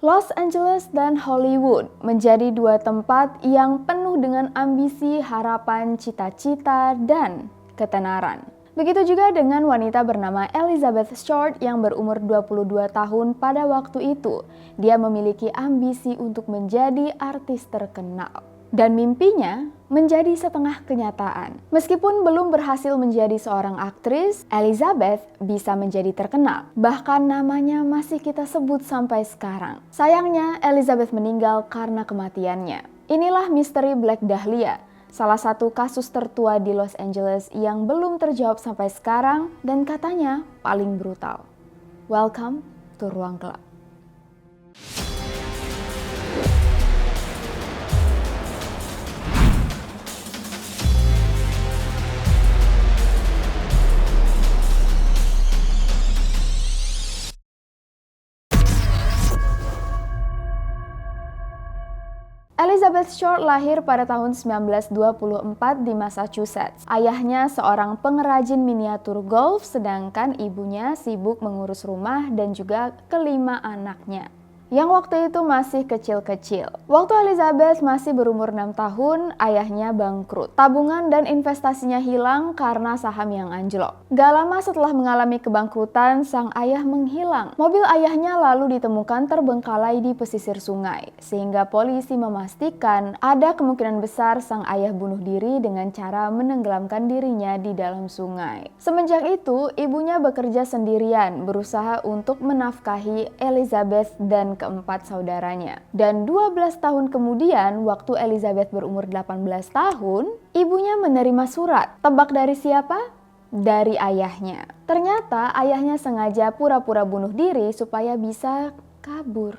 Los Angeles dan Hollywood menjadi dua tempat yang penuh dengan ambisi, harapan, cita-cita, dan ketenaran. Begitu juga dengan wanita bernama Elizabeth Short yang berumur 22 tahun pada waktu itu. Dia memiliki ambisi untuk menjadi artis terkenal. Dan mimpinya menjadi setengah kenyataan. Meskipun belum berhasil menjadi seorang aktris, Elizabeth bisa menjadi terkenal. Bahkan namanya masih kita sebut sampai sekarang. Sayangnya, Elizabeth meninggal karena kematiannya. Inilah misteri Black Dahlia, salah satu kasus tertua di Los Angeles yang belum terjawab sampai sekarang dan katanya paling brutal. Welcome to Ruang Gelap. Elizabeth Short lahir pada tahun 1924 di Massachusetts. Ayahnya seorang pengrajin miniatur golf, sedangkan ibunya sibuk mengurus rumah dan juga kelima anaknya, yang waktu itu masih kecil-kecil. Waktu Elizabeth masih berumur 6 tahun, ayahnya bangkrut. Tabungan dan investasinya hilang karena saham yang anjlok. Gak lama setelah mengalami kebangkrutan, sang ayah menghilang. Mobil ayahnya lalu ditemukan terbengkalai di pesisir sungai, sehingga polisi memastikan ada kemungkinan besar sang ayah bunuh diri dengan cara menenggelamkan dirinya di dalam sungai. Semenjak itu, ibunya bekerja sendirian, berusaha untuk menafkahi Elizabeth dan keempat saudaranya. Dan 12 tahun kemudian, waktu Elizabeth berumur 18 tahun, ibunya menerima surat. Tebak dari siapa? Dari ayahnya. Ternyata ayahnya sengaja pura-pura bunuh diri supaya bisa kabur.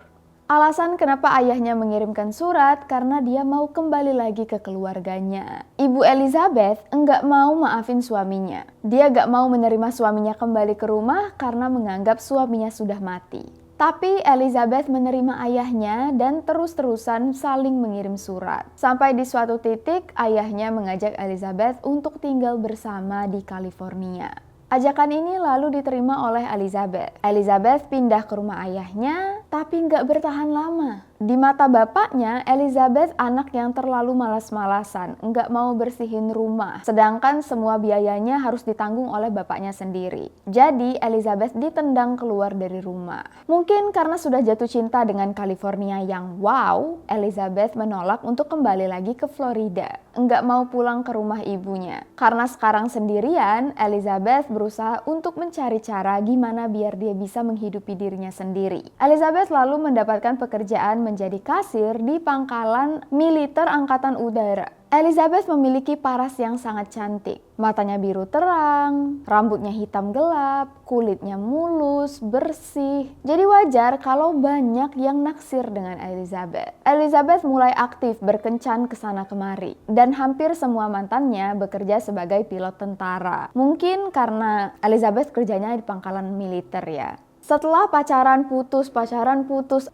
Alasan kenapa ayahnya mengirimkan surat karena dia mau kembali lagi ke keluarganya. Ibu Elizabeth enggak mau maafin suaminya. Dia enggak mau menerima suaminya kembali ke rumah karena menganggap suaminya sudah mati. Tapi Elizabeth menerima ayahnya dan terus-terusan saling mengirim surat. Sampai di suatu titik, ayahnya mengajak Elizabeth untuk tinggal bersama di California. Ajakan ini lalu diterima oleh Elizabeth. Elizabeth pindah ke rumah ayahnya, tapi nggak bertahan lama. Di mata bapaknya, Elizabeth anak yang terlalu malas-malasan, nggak mau bersihin rumah. Sedangkan semua biayanya harus ditanggung oleh bapaknya sendiri. Jadi Elizabeth ditendang keluar dari rumah. Mungkin karena sudah jatuh cinta dengan California yang wow, Elizabeth menolak untuk kembali lagi ke Florida. Nggak mau pulang ke rumah ibunya. Karena sekarang sendirian, Elizabeth berusaha untuk mencari cara gimana biar dia bisa menghidupi dirinya sendiri. Elizabeth lalu mendapatkan pekerjaan menjadi kasir di pangkalan militer Angkatan Udara. Elizabeth memiliki paras yang sangat cantik. Matanya biru terang, rambutnya hitam gelap, kulitnya mulus, bersih. Jadi wajar kalau banyak yang naksir dengan Elizabeth. Elizabeth mulai aktif berkencan ke sana kemari. Dan hampir semua mantannya bekerja sebagai pilot tentara. Mungkin karena Elizabeth kerjanya di pangkalan militer ya. Setelah pacaran putus,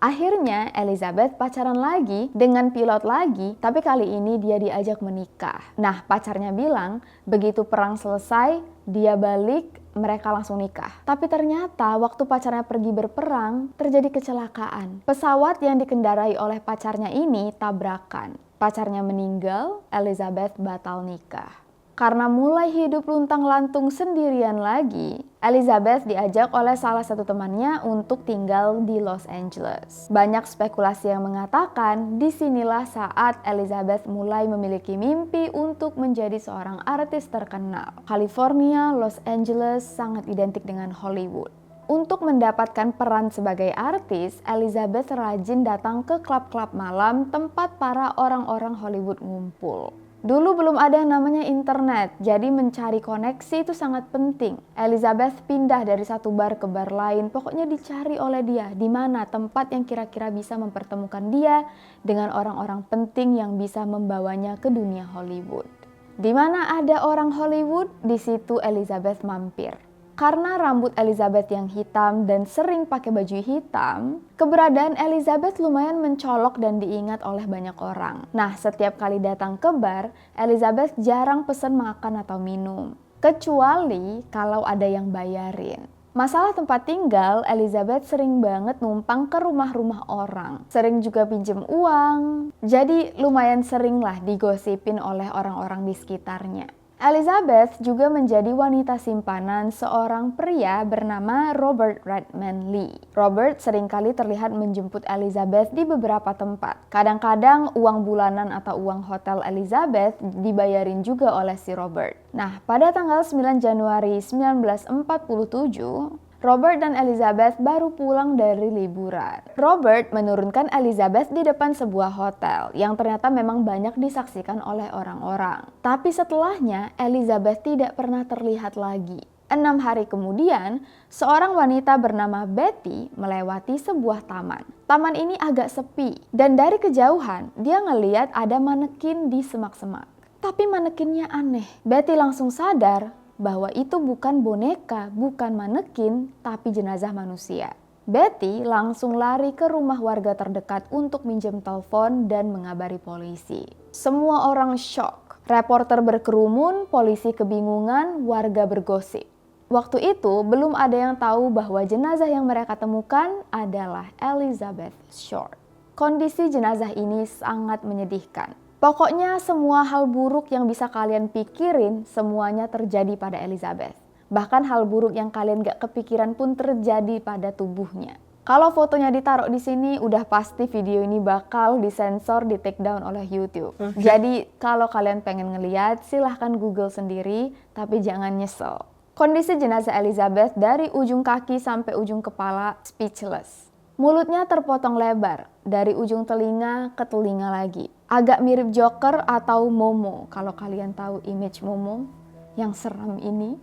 akhirnya Elizabeth pacaran lagi dengan pilot lagi, tapi kali ini dia diajak menikah. Nah, pacarnya bilang, begitu perang selesai, dia balik, mereka langsung nikah. Tapi ternyata waktu pacarnya pergi berperang, terjadi kecelakaan. Pesawat yang dikendarai oleh pacarnya ini tabrakan. Pacarnya meninggal, Elizabeth batal nikah. Karena mulai hidup luntang-lantung sendirian lagi, Elizabeth diajak oleh salah satu temannya untuk tinggal di Los Angeles. Banyak spekulasi yang mengatakan disinilah saat Elizabeth mulai memiliki mimpi untuk menjadi seorang artis terkenal. California, Los Angeles sangat identik dengan Hollywood. Untuk mendapatkan peran sebagai artis, Elizabeth rajin datang ke klub-klub malam tempat para orang-orang Hollywood ngumpul. Dulu belum ada yang namanya internet, jadi mencari koneksi itu sangat penting. Elizabeth pindah dari satu bar ke bar lain, pokoknya dicari oleh dia di mana tempat yang kira-kira bisa mempertemukan dia dengan orang-orang penting yang bisa membawanya ke dunia Hollywood. Di mana ada orang Hollywood, di situ Elizabeth mampir. Karena rambut Elizabeth yang hitam dan sering pakai baju hitam, keberadaan Elizabeth lumayan mencolok dan diingat oleh banyak orang. Nah, setiap kali datang ke bar, Elizabeth jarang pesan makan atau minum. Kecuali kalau ada yang bayarin. Masalah tempat tinggal, Elizabeth sering banget numpang ke rumah-rumah orang. Sering juga pinjem uang. Jadi lumayan sering lah digosipin oleh orang-orang di sekitarnya. Elizabeth juga menjadi wanita simpanan seorang pria bernama Robert Redman Lee. Robert seringkali terlihat menjemput Elizabeth di beberapa tempat. Kadang-kadang uang bulanan atau uang hotel Elizabeth dibayarin juga oleh si Robert. Nah, pada tanggal 9 Januari 1947, Robert dan Elizabeth baru pulang dari liburan. Robert menurunkan Elizabeth di depan sebuah hotel yang ternyata memang banyak disaksikan oleh orang-orang. Tapi setelahnya, Elizabeth tidak pernah terlihat lagi. 6 hari kemudian, seorang wanita bernama Betty melewati sebuah taman. Taman ini agak sepi dan dari kejauhan dia ngeliat ada manekin di semak-semak. Tapi manekinnya aneh. Betty langsung sadar bahwa itu bukan boneka, bukan manekin, tapi jenazah manusia. Betty langsung lari ke rumah warga terdekat untuk minjem telepon dan mengabari polisi. Semua orang shock. Reporter berkerumun, polisi kebingungan, warga bergosip. Waktu itu belum ada yang tahu bahwa jenazah yang mereka temukan adalah Elizabeth Short. Kondisi jenazah ini sangat menyedihkan. Pokoknya semua hal buruk yang bisa kalian pikirin semuanya terjadi pada Elizabeth. Bahkan hal buruk yang kalian gak kepikiran pun terjadi pada tubuhnya. Kalau fotonya ditaruh di sini udah pasti video ini bakal disensor, di take down oleh YouTube. Jadi kalau kalian pengen ngeliat silahkan Google sendiri tapi jangan nyesel. Kondisi jenazah Elizabeth dari ujung kaki sampai ujung kepala speechless. Mulutnya terpotong lebar, dari ujung telinga ke telinga lagi. Agak mirip Joker atau Momo, kalau kalian tahu image Momo yang seram ini.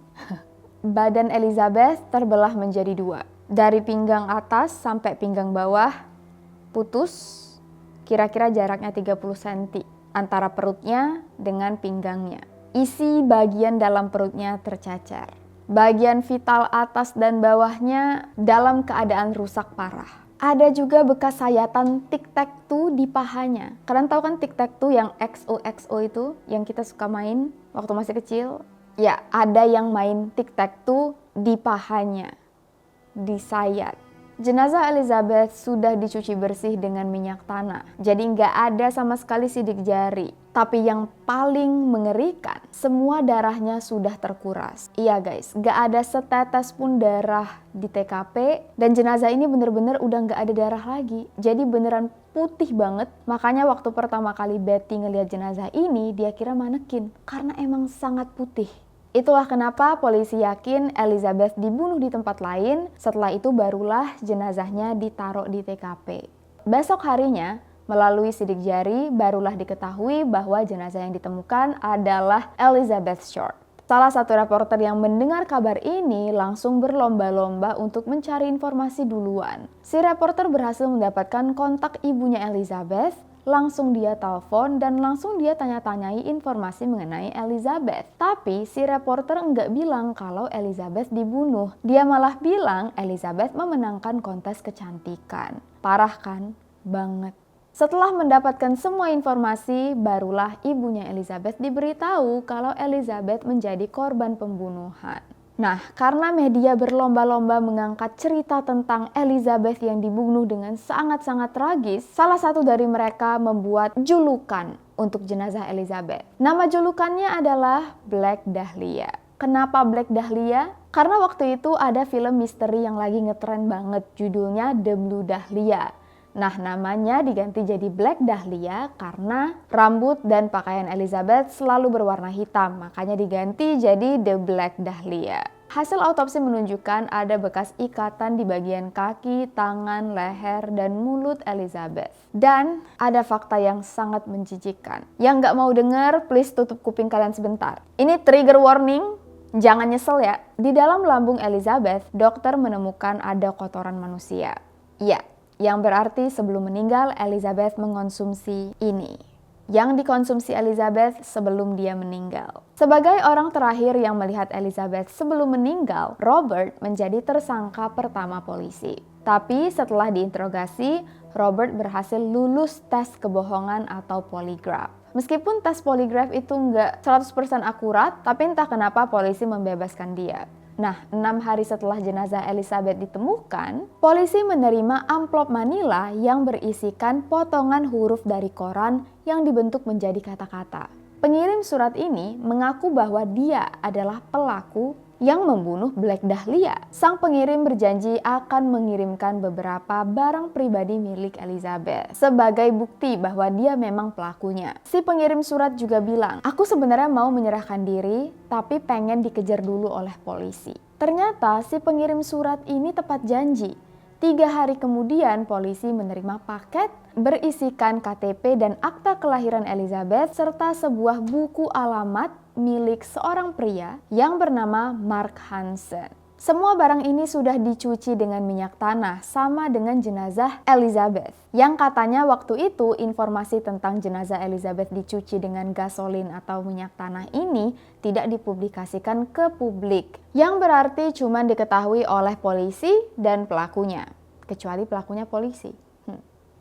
Badan Elizabeth terbelah menjadi 2. Dari pinggang atas sampai pinggang bawah, putus, kira-kira jaraknya 30 cm antara perutnya dengan pinggangnya. Isi bagian dalam perutnya tercacar. Bagian vital atas dan bawahnya dalam keadaan rusak parah. Ada juga bekas sayatan tic-tac-toe di pahanya. Kalian tahu kan tic-tac-toe yang XOXO itu yang kita suka main waktu masih kecil? Ya, ada yang main tic-tac-toe di pahanya, disayat. Jenazah Elizabeth sudah dicuci bersih dengan minyak tanah, jadi nggak ada sama sekali sidik jari. Tapi yang paling mengerikan, semua darahnya sudah terkuras. Iya guys, nggak ada setetes pun darah di TKP, dan jenazah ini bener-bener udah nggak ada darah lagi. Jadi beneran putih banget, makanya waktu pertama kali Betty ngelihat jenazah ini, dia kira manekin, karena emang sangat putih. Itulah kenapa polisi yakin Elizabeth dibunuh di tempat lain, setelah itu barulah jenazahnya ditaruh di TKP. Besok harinya, melalui sidik jari, barulah diketahui bahwa jenazah yang ditemukan adalah Elizabeth Short. Salah satu reporter yang mendengar kabar ini langsung berlomba-lomba untuk mencari informasi duluan. Si reporter berhasil mendapatkan kontak ibunya Elizabeth, langsung dia telepon dan langsung dia tanya-tanyai informasi mengenai Elizabeth. Tapi si reporter nggak bilang kalau Elizabeth dibunuh. Dia malah bilang Elizabeth memenangkan kontes kecantikan. Parah kan? Banget. Setelah mendapatkan semua informasi, barulah ibunya Elizabeth diberitahu kalau Elizabeth menjadi korban pembunuhan. Nah, karena media berlomba-lomba mengangkat cerita tentang Elizabeth yang dibunuh dengan sangat-sangat tragis, salah satu dari mereka membuat julukan untuk jenazah Elizabeth. Nama julukannya adalah Black Dahlia. Kenapa Black Dahlia? Karena waktu itu ada film misteri yang lagi ngetren banget, judulnya The Blue Dahlia. Nah, namanya diganti jadi Black Dahlia karena rambut dan pakaian Elizabeth selalu berwarna hitam, makanya diganti jadi The Black Dahlia. Hasil autopsi menunjukkan ada bekas ikatan di bagian kaki, tangan, leher, dan mulut Elizabeth. Dan ada fakta yang sangat menjijikkan. Yang nggak mau dengar, please tutup kuping kalian sebentar. Ini trigger warning, jangan nyesel ya. Di dalam lambung Elizabeth, dokter menemukan ada kotoran manusia. Ya, yang berarti sebelum meninggal Elizabeth mengonsumsi ini. Yang dikonsumsi Elizabeth sebelum dia meninggal. Sebagai orang terakhir yang melihat Elizabeth sebelum meninggal, Robert menjadi tersangka pertama polisi. Tapi setelah diinterogasi, Robert berhasil lulus tes kebohongan atau poligraf. Meskipun tes poligraf itu nggak 100% akurat, tapi entah kenapa polisi membebaskan dia. Nah, 6 hari setelah jenazah Elizabeth ditemukan, polisi menerima amplop manila yang berisikan potongan huruf dari koran yang dibentuk menjadi kata-kata. Pengirim surat ini mengaku bahwa dia adalah pelaku yang membunuh Black Dahlia. Sang pengirim berjanji akan mengirimkan beberapa barang pribadi milik Elizabeth sebagai bukti bahwa dia memang pelakunya. Si pengirim surat juga bilang, "Aku sebenarnya mau menyerahkan diri, tapi pengen dikejar dulu oleh polisi." Ternyata si pengirim surat ini tepat janji. 3 hari kemudian polisi menerima paket berisikan KTP dan akta kelahiran Elizabeth serta sebuah buku alamat milik seorang pria yang bernama Mark Hansen. Semua barang ini sudah dicuci dengan minyak tanah sama dengan jenazah Elizabeth. Yang katanya waktu itu informasi tentang jenazah Elizabeth dicuci dengan gasolin atau minyak tanah ini tidak dipublikasikan ke publik. Yang berarti cuma diketahui oleh polisi dan pelakunya. Kecuali pelakunya polisi.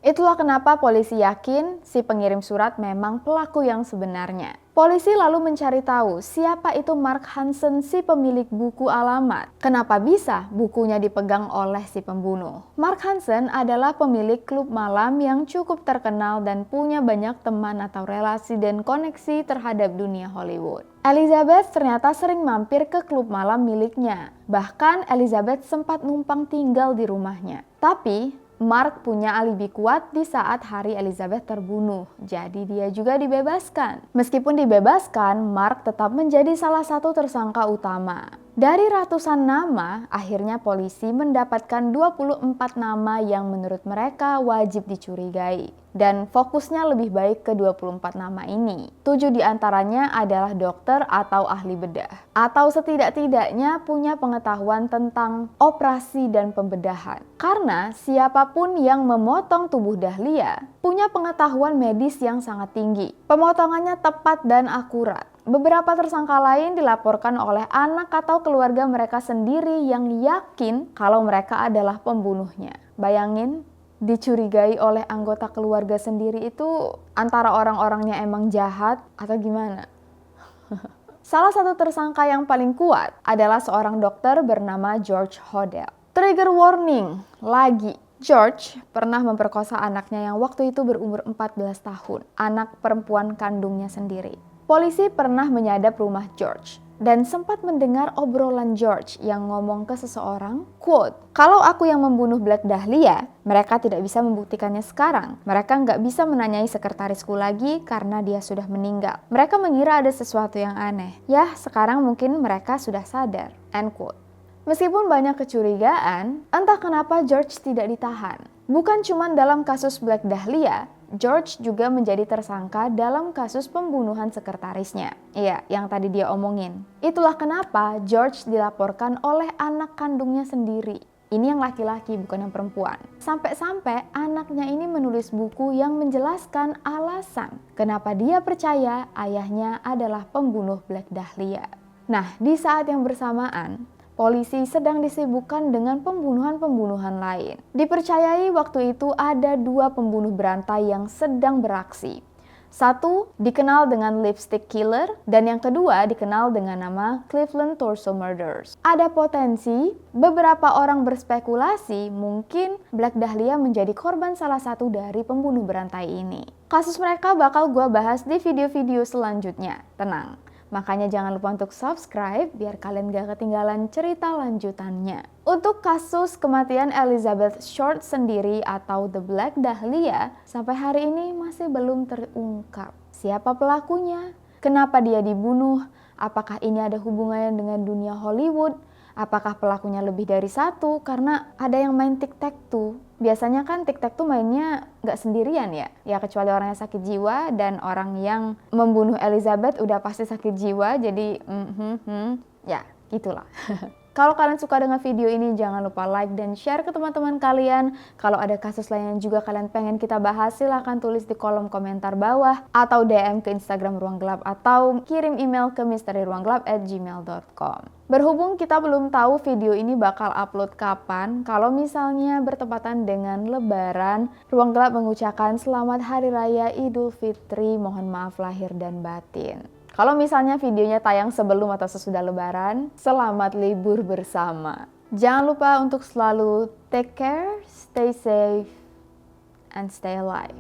Itulah kenapa polisi yakin si pengirim surat memang pelaku yang sebenarnya. Polisi lalu mencari tahu siapa itu Mark Hansen, si pemilik buku alamat. Kenapa bisa bukunya dipegang oleh si pembunuh? Mark Hansen adalah pemilik klub malam yang cukup terkenal dan punya banyak teman atau relasi dan koneksi terhadap dunia Hollywood. Elizabeth ternyata sering mampir ke klub malam miliknya. Bahkan Elizabeth sempat numpang tinggal di rumahnya. Tapi Mark punya alibi kuat di saat hari Elizabeth terbunuh, jadi dia juga dibebaskan. Meskipun dibebaskan, Mark tetap menjadi salah satu tersangka utama. Dari ratusan nama, akhirnya polisi mendapatkan 24 nama yang menurut mereka wajib dicurigai. Dan fokusnya lebih baik ke 24 nama ini. 7 diantaranya adalah dokter atau ahli bedah. Atau setidak-tidaknya punya pengetahuan tentang operasi dan pembedahan. Karena siapapun yang memotong tubuh Dahlia punya pengetahuan medis yang sangat tinggi. Pemotongannya tepat dan akurat. Beberapa tersangka lain dilaporkan oleh anak atau keluarga mereka sendiri yang yakin kalau mereka adalah pembunuhnya. Bayangin, dicurigai oleh anggota keluarga sendiri itu antara orang-orangnya emang jahat atau gimana? Salah satu tersangka yang paling kuat adalah seorang dokter bernama George Hodel. Trigger warning lagi. George pernah memperkosa anaknya yang waktu itu berumur 14 tahun, anak perempuan kandungnya sendiri. Polisi pernah menyadap rumah George dan sempat mendengar obrolan George yang ngomong ke seseorang, quote, "Kalau aku yang membunuh Black Dahlia, mereka tidak bisa membuktikannya sekarang. Mereka nggak bisa menanyai sekretarisku lagi karena dia sudah meninggal. Mereka mengira ada sesuatu yang aneh. Ya, sekarang mungkin mereka sudah sadar." End quote. Meskipun banyak kecurigaan, entah kenapa George tidak ditahan. Bukan cuma dalam kasus Black Dahlia, George juga menjadi tersangka dalam kasus pembunuhan sekretarisnya. Iya, yang tadi dia omongin. Itulah kenapa George dilaporkan oleh anak kandungnya sendiri. Ini yang laki-laki, bukan yang perempuan. Sampai-sampai anaknya ini menulis buku yang menjelaskan alasan kenapa dia percaya ayahnya adalah pembunuh Black Dahlia. Nah, di saat yang bersamaan, polisi sedang disibukkan dengan pembunuhan-pembunuhan lain. Dipercayai waktu itu ada 2 pembunuh berantai yang sedang beraksi. Satu dikenal dengan Lipstick Killer dan yang kedua dikenal dengan nama Cleveland Torso Murders. Ada potensi beberapa orang berspekulasi mungkin Black Dahlia menjadi korban salah satu dari pembunuh berantai ini. Kasus mereka bakal gue bahas di video-video selanjutnya. Tenang. Makanya jangan lupa untuk subscribe biar kalian gak ketinggalan cerita lanjutannya. Untuk kasus kematian Elizabeth Short sendiri atau The Black Dahlia, sampai hari ini masih belum terungkap. Siapa pelakunya? Kenapa dia dibunuh? Apakah ini ada hubungannya dengan dunia Hollywood? Apakah pelakunya lebih dari satu? Karena ada yang main tic-tac-toe. Biasanya kan tic-tac-toe mainnya nggak sendirian ya. Ya kecuali orangnya sakit jiwa dan orang yang membunuh Elizabeth udah pasti sakit jiwa. Jadi ya gitulah. Kalau kalian suka dengan video ini, jangan lupa like dan share ke teman-teman kalian. Kalau ada kasus lain yang juga kalian pengen kita bahas, silahkan tulis di kolom komentar bawah. Atau DM ke Instagram Ruang Gelap atau kirim email ke misteriruanggelap@gmail.com. Berhubung kita belum tahu video ini bakal upload kapan, kalau misalnya bertepatan dengan Lebaran, Ruang Gelap mengucapkan Selamat Hari Raya Idul Fitri, mohon maaf lahir dan batin. Kalau misalnya videonya tayang sebelum atau sesudah Lebaran, selamat libur bersama. Jangan lupa untuk selalu take care, stay safe, and stay alive.